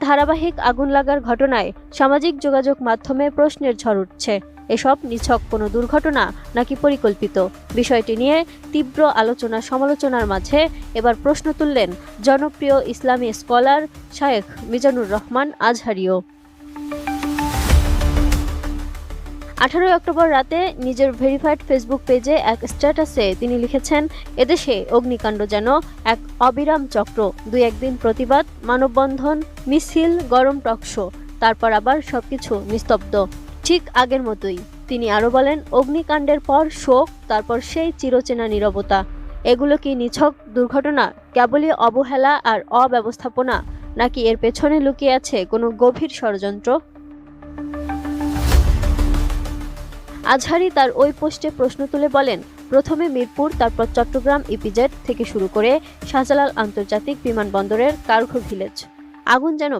ধারাবাহিক আগুন লাগার ঘটনায় সামাজিক যোগাযোগ মাধ্যমে প্রশ্নের ঝড় উঠছে। এসব নিছক কোনো দুর্ঘটনা নাকি পরিকল্পিত? বিষয়টি নিয়ে তীব্র আলোচনা সমালোচনার মাঝে এবার প্রশ্ন তুললেন জনপ্রিয় ইসলামী স্কলার শায়েখ মিজানুর রহমান আজহারিও। 18 অক্টোবর রাতে নিজের ভেরিফাইড ফেসবুক পেজে এক স্ট্যাটাসে তিনি লিখেছেন, এদেশে অগ্নিকাণ্ড যেন এক অবিরাম চক্র। 2-1 দিন প্রতিবাদ, মানববন্ধন, মিছিল, গরম টকশো, তারপর আবার সবকিছু নিস্তব্ধ, ঠিক আগের মতোই। তিনি আরও বলেন, অগ্নিকাণ্ডের পর শোক, তারপর সেই চিরচেনা নীরবতা। এগুলো কি নিছক দুর্ঘটনা, কেবলই অবহেলা আর অব্যবস্থাপনা, নাকি এর পেছনে লুকিয়ে আছে কোনো গভীর ষড়যন্ত্র? আজহারি তার ওই পোস্টে প্রশ্ন তুলে বলেন, প্রথমে মিরপুর, তারপর চট্টগ্রাম ইপিজেড থেকে শুরু করে শাহজালাল আন্তর্জাতিক বিমানবন্দরের কার্গো ভিলেজ, আগুন যেন